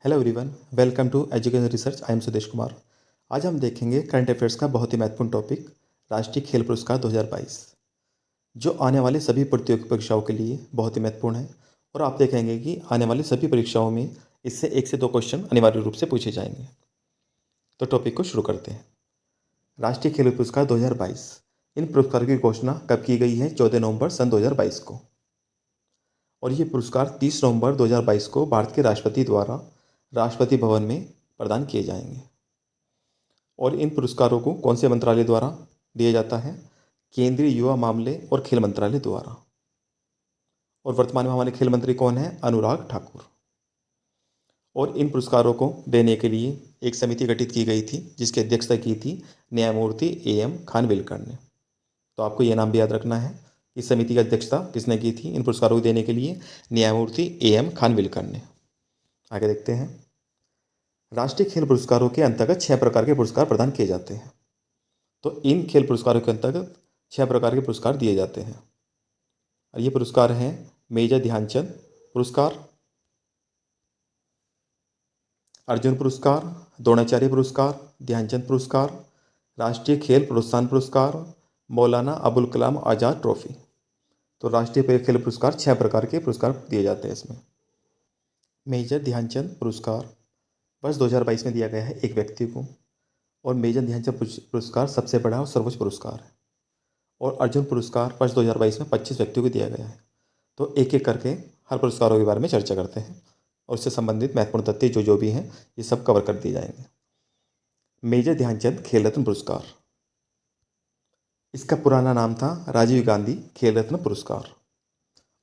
Hello everyone, welcome to education research. I am Sudesh Kumar. आज हम देखेंगे करंट अफेयर्स का बहुत ही महत्वपूर्ण टॉपिक राष्ट्रीय खेल पुरस्कार 2022, जो आने वाले सभी प्रतियोगी परीक्षाओं के लिए बहुत ही महत्वपूर्ण है। और आप देखेंगे कि आने वाली सभी परीक्षाओं में इससे 1 से 2 क्वेश्चन अनिवार्य रूप से पूछे जाएंगे। तो टॉपिक को शुरू करते हैं। राष्ट्रीय खेल पुरस्कार 2022, इन पुरस्कार की घोषणा कब की गई है? 14 नवंबर सन 2022 को। और ये पुरस्कार 30 नवंबर 2022 को भारत के राष्ट्रपति द्वारा राष्ट्रपति भवन में प्रदान किए जाएंगे। और इन पुरस्कारों को कौन से मंत्रालय द्वारा दिया जाता है? केंद्रीय युवा मामले और खेल मंत्रालय द्वारा। और वर्तमान में हमारे खेल मंत्री कौन है? अनुराग ठाकुर। और इन पुरस्कारों को देने के लिए एक समिति गठित की गई थी, जिसकी अध्यक्षता की थी न्यायमूर्ति AM खानविलकर ने। तो आपको यह नाम भी याद रखना है, इस समिति की अध्यक्षता किसने की थी इन पुरस्कारों को देने के लिए? न्यायमूर्ति AM खानविलकर ने। आगे देखते हैं। राष्ट्रीय खेल पुरस्कारों के अंतर्गत 6 प्रकार के पुरस्कार प्रदान किए जाते हैं। तो इन खेल पुरस्कारों के अंतर्गत 6 प्रकार के पुरस्कार दिए जाते हैं। और ये पुरस्कार हैं मेजर ध्यानचंद पुरस्कार, अर्जुन पुरस्कार, द्रोणाचार्य पुरस्कार, ध्यानचंद पुरस्कार, राष्ट्रीय खेल प्रोत्साहन पुरस्कार, मौलाना अबुल कलाम आज़ाद ट्रॉफी। तो राष्ट्रीय खेल पुरस्कार 6 प्रकार के पुरस्कार दिए जाते हैं इसमें। मेजर ध्यानचंद पुरस्कार वर्ष 2022 में दिया गया है एक व्यक्ति को। और मेजर ध्यानचंद पुरस्कार सबसे बड़ा और सर्वोच्च पुरस्कार है। और अर्जुन पुरस्कार वर्ष 2022 में 25 व्यक्तियों को दिया गया है। तो एक एक करके हर पुरस्कारों के बारे में चर्चा करते हैं और उससे संबंधित महत्वपूर्ण तथ्य जो भी हैं ये सब कवर कर दिए जाएंगे। मेजर ध्यानचंद खेल रत्न पुरस्कार, इसका पुराना नाम था राजीव गांधी खेल रत्न पुरस्कार।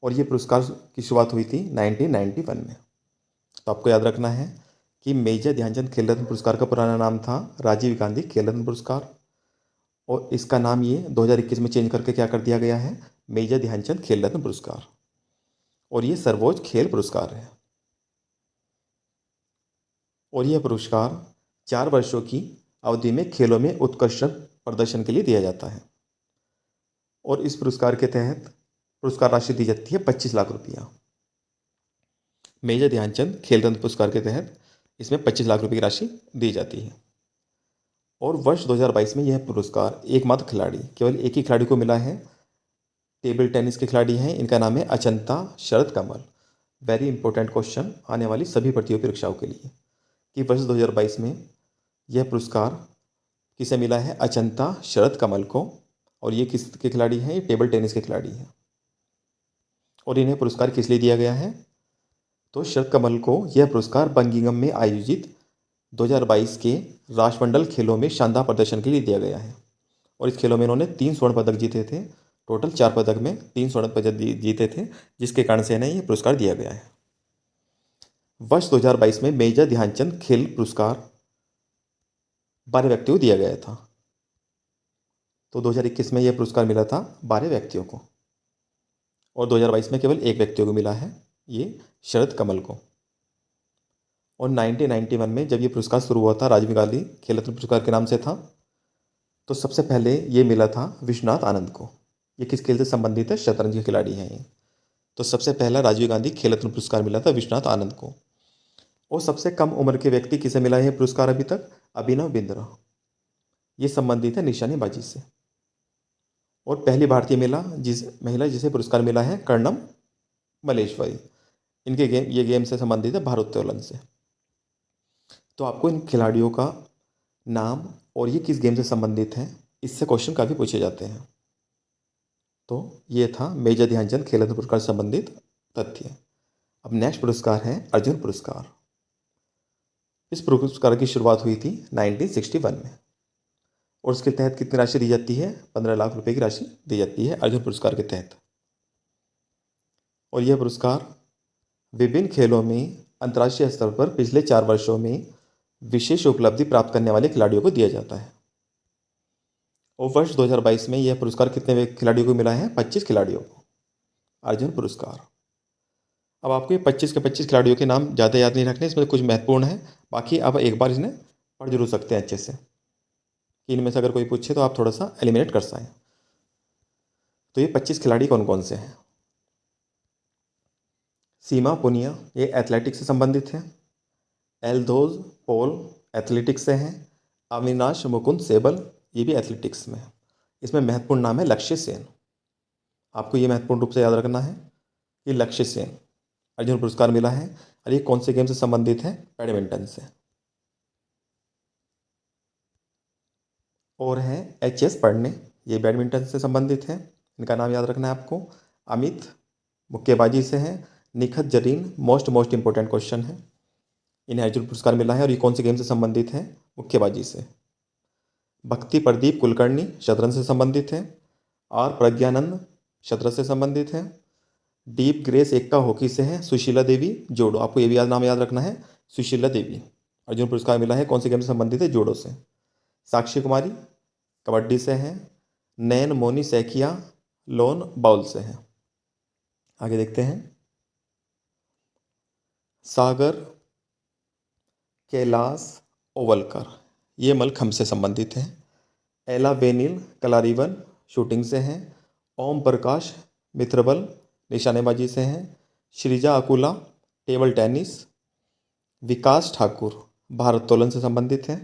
और ये पुरस्कार की शुरुआत हुई थी 1991 में। तो आपको याद रखना है कि मेजर ध्यानचंद खेल रत्न पुरस्कार का पुराना नाम था राजीव गांधी खेल रत्न पुरस्कार। और इसका नाम ये 2021 में चेंज करके क्या कर दिया गया है? मेजर ध्यानचंद खेल रत्न पुरस्कार। और ये सर्वोच्च खेल पुरस्कार है। और यह पुरस्कार 4 वर्षों की अवधि में खेलों में उत्कृष्ट प्रदर्शन के लिए दिया जाता है। और इस पुरस्कार के तहत पुरस्कार राशि दी जाती है 25 लाख रुपया। मेजर ध्यानचंद खेल रत्न पुरस्कार के तहत इसमें 25 लाख रुपये की राशि दी जाती है। और वर्ष 2022 में यह पुरस्कार एकमात्र खिलाड़ी, केवल एक ही खिलाड़ी को मिला है। टेबल टेनिस के खिलाड़ी हैं, इनका नाम है अचंता शरद कमल। वेरी इंपॉर्टेंट क्वेश्चन आने वाली सभी प्रतियोगी परीक्षाओं के लिए कि वर्ष 2022 में यह पुरस्कार किसे मिला है? अचंता शरद कमल को। और ये किसके खिलाड़ी हैं? ये टेबल टेनिस के खिलाड़ी हैं। और इन्हें पुरस्कार किस लिए दिया गया है? तो शरद कमल को यह पुरस्कार बर्मिंघम में आयोजित 2022 के राष्ट्रमंडल खेलों में शानदार प्रदर्शन के लिए दिया गया है। और इस खेलों में इन्होंने 3 स्वर्ण पदक जीते थे। टोटल 4 पदक में 3 स्वर्ण पदक जीते थे, जिसके कारण से इन्हें ये पुरस्कार दिया गया है। वर्ष 2022 में मेजर ध्यानचंद खेल पुरस्कार 12 व्यक्तियों को दिया गया था। तो 2021 में यह पुरस्कार मिला था 12 व्यक्तियों को। और 2022 में केवल एक व्यक्ति को मिला है, ये शरद कमल को। और 1991 में जब ये पुरस्कार शुरू हुआ था, राजीव गांधी खेल रत्न पुरस्कार के नाम से था, तो सबसे पहले ये मिला था विश्वनाथ आनंद को। ये किस खेल से संबंधित है? शतरंज के खिलाड़ी हैं ये। तो सबसे पहला राजीव गांधी खेल रत्न पुरस्कार मिला था विश्वनाथ आनंद को। और सबसे कम उम्र के व्यक्ति किसे मिला है पुरस्कार अभी तक? अभिनव बिंद्रा। ये संबंधित है निशानेबाजी से। और पहली भारतीय महिला जिसे पुरस्कार मिला है कर्णम मलेश्वरी। इनके ये गेम से संबंधित है भारोत्तोलन से। तो आपको इन खिलाड़ियों का नाम और ये किस गेम से संबंधित है, इससे क्वेश्चन काफ़ी पूछे जाते हैं। तो ये था मेजर ध्यानचंद खेल रत्न पुरस्कार से संबंधित तथ्य। अब नेक्स्ट पुरस्कार है अर्जुन पुरस्कार। इस पुरस्कार की शुरुआत हुई थी 1961 में। और उसके तहत कितनी राशि दी जाती है? 15 लाख रुपए की राशि दी जाती है अर्जुन पुरस्कार के तहत। और यह पुरस्कार विभिन्न खेलों में अंतर्राष्ट्रीय स्तर पर पिछले 4 वर्षों में विशेष उपलब्धि प्राप्त करने वाले खिलाड़ियों को दिया जाता है। और वर्ष 2022 में यह पुरस्कार कितने खिलाड़ियों को मिला है? 25 खिलाड़ियों को अर्जुन पुरस्कार। अब आपको ये 25 के 25 खिलाड़ियों के नाम ज़्यादा याद नहीं रखने, इसमें कुछ महत्वपूर्ण है, बाकी आप एक बार इन्हें पढ़ जरूर सकते हैं अच्छे से, कि इनमें से अगर कोई पूछे तो आप थोड़ा सा एलिमिनेट कर सकें। तो ये 25 खिलाड़ी कौन कौन से हैं? सीमा पुनिया, ये एथलेटिक्स से संबंधित है। एल्दोज पॉल एथलेटिक्स से हैं। अविनाश मुकुंद सेबल, ये भी एथलेटिक्स में है। इसमें महत्वपूर्ण नाम है लक्ष्य सेन। आपको ये महत्वपूर्ण रूप से याद रखना है कि लक्ष्य सेन अर्जुन पुरस्कार मिला है और ये कौन से गेम से संबंधित है? बैडमिंटन से। और है HS पढ़ने, ये बैडमिंटन से संबंधित है। इनका नाम याद रखना है आपको। अमित मुक्केबाजी से है। Nikhat Zareen most important question है। इन्हें अर्जुन पुरस्कार मिला है और ये कौन से गेम से संबंधित है? मुक्केबाजी से। भक्ति प्रदीप कुलकर्णी शतरंज से संबंधित है। आर प्रज्ञानंद शतरंज से संबंधित है। डीप ग्रेस एक्का हॉकी से है। सुशीला देवी जोडो, आपको ये भी नाम याद रखना है, सुशीला देवी। अर्जुन पुरस्कार मिला है कौन से गेम से संबंधित है? जोडो से। साक्षी कुमारी कबड्डी से है। नैन मोनी सैकिया लोन बाउल से है। आगे देखते हैं। सागर कैलाश ओवलकर, ये मलखम्ब से संबंधित है। एला बेनिल कलारीवन शूटिंग से हैं। ओम प्रकाश मित्रबल निशानेबाजी से हैं। Sreeja Akula table tennis. विकास ठाकुर भारोत्तोलन से संबंधित है।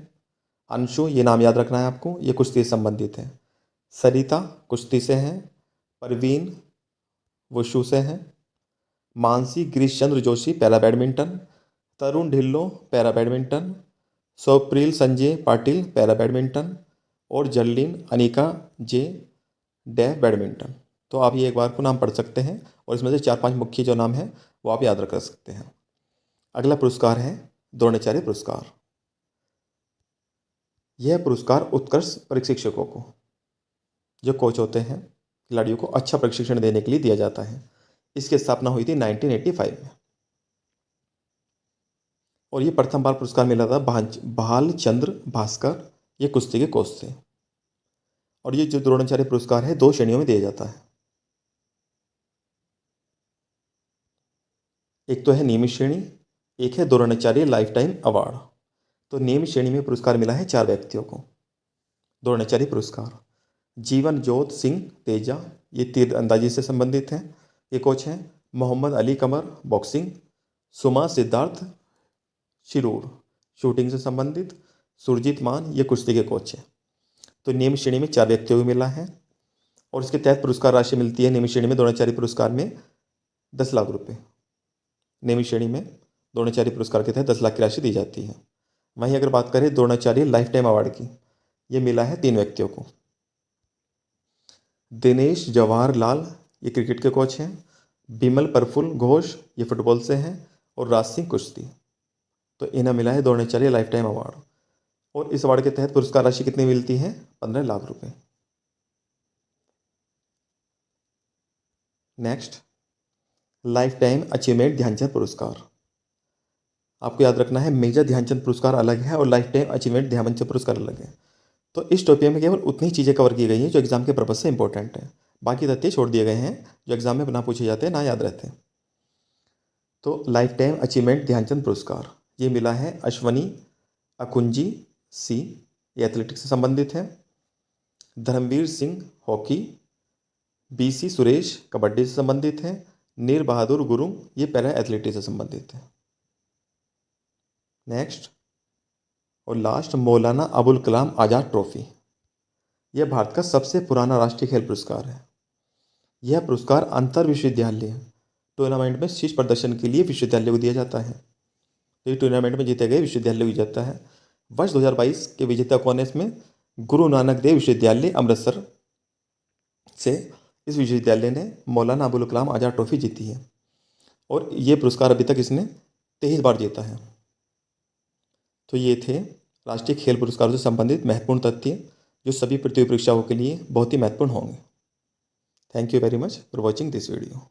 अंशु, ये नाम याद रखना है आपको, ये कुश्ती से संबंधित है। सरिता कुश्ती से हैं। परवीन वुशु से हैं। Manasi Girish Chandra Joshi para badminton. Tarun Dhillon para badminton. Swapnil Sanjay Patil para badminton. और Jerlin Anika J deaf badminton. तो आप ये एक बार को नाम पढ़ सकते हैं और इसमें से 4-5 मुख्य जो नाम है वो आप याद रख सकते हैं। अगला पुरस्कार है द्रोणाचार्य पुरस्कार। यह पुरस्कार उत्कृष्ट प्रशिक्षकों को, जो कोच होते हैं, खिलाड़ियों को अच्छा प्रशिक्षण देने के लिए दिया जाता है। इसकी स्थापना हुई थी 1985 में और ये प्रथम बार पुरस्कार मिला था भालचंद्र भास्कर, ये कुश्ती के कोच थे। और ये जो द्रोणाचार्य पुरस्कार है 2 श्रेणियों में दिया जाता है। एक तो है नियमित श्रेणी, एक है द्रोणाचार्य लाइफ टाइम अवार्ड। तो नियमित श्रेणी में पुरस्कार मिला है 4 व्यक्तियों को द्रोणाचार्य पुरस्कार। जीवन जोत सिंह तेजा, ये तीरंदाजी से संबंधित हैं, ये कोच हैं। मोहम्मद अली कमर बॉक्सिंग। सुमा सिद्धार्थ शिरूर शूटिंग से संबंधित। सुरजीत मान, ये कुश्ती के कोच हैं। तो नियमित श्रेणी में 4 व्यक्तियों को मिला है और इसके तहत पुरस्कार राशि मिलती है नियमित श्रेणी में द्रोणाचार्य पुरस्कार में 10 लाख रुपए। नियमित श्रेणी में द्रोणाचार्य पुरस्कार के तहत 10 लाख की राशि दी जाती है। वहीं अगर बात करें द्रोणाचार्य लाइफ टाइम अवार्ड की, ये मिला है 3 व्यक्तियों को। दिनेश जवाहरलाल, ये क्रिकेट के कोच हैं। बिमल प्रफुल्ल घोष, ये फुटबॉल से हैं। और राज सिंह कुश्ती। तो इन्हें मिला है द्रोणाचार्य लाइफ टाइम अवार्ड और इस अवार्ड के तहत पुरस्कार राशि कितनी मिलती है? 15 लाख रुपए। Next, life time achievement Dhyan Chand पुरस्कार। आपको याद रखना है मेजर ध्यानचंद पुरस्कार अलग है और लाइफ टाइम अचीवमेंट ध्यानचंद पुरस्कार अलग है। तो इस टॉपिक में केवल उतनी चीज़ें कवर की गई हैं जो एग्जाम के पर्पज से इंपॉर्टेंट है। बाकी तथ्य छोड़ दिए गए हैं जो एग्जाम में ना पूछे जाते हैं, ना याद रहते हैं। तो लाइफ टाइम अचीवमेंट ध्यानचंद पुरस्कार ये मिला है अश्वनी अकुंजी सी, ये एथलेटिक्स से संबंधित है। धर्मवीर सिंह हॉकी। BC सुरेश कबड्डी से संबंधित है। नीर बहादुर गुरुंग, ये पैरा एथलेटिक्स से संबंधित है। नेक्स्ट और लास्ट, मौलाना अबुल कलाम आज़ाद ट्रॉफी। यह भारत का सबसे पुराना राष्ट्रीय खेल पुरस्कार है। यह पुरस्कार अंतर विश्वविद्यालय टूर्नामेंट में शीर्ष प्रदर्शन के लिए विश्वविद्यालय को दिया जाता है। तो ये टूर्नामेंट में जीते गए विश्वविद्यालय को जाता है। वर्ष 2022 के विजेता कौन है इसमें? गुरु नानक देव विश्वविद्यालय अमृतसर से इस विश्वविद्यालय ने मौलाना अबुल कलाम आज़ाद ट्रॉफी जीती है और ये पुरस्कार अभी तक इसने 23 बार जीता है। तो ये थे राष्ट्रीय खेल पुरस्कारों से संबंधित महत्वपूर्ण तथ्य जो सभी प्रतियोगी परीक्षाओं के लिए बहुत ही महत्वपूर्ण होंगे। Thank you very much for watching this video.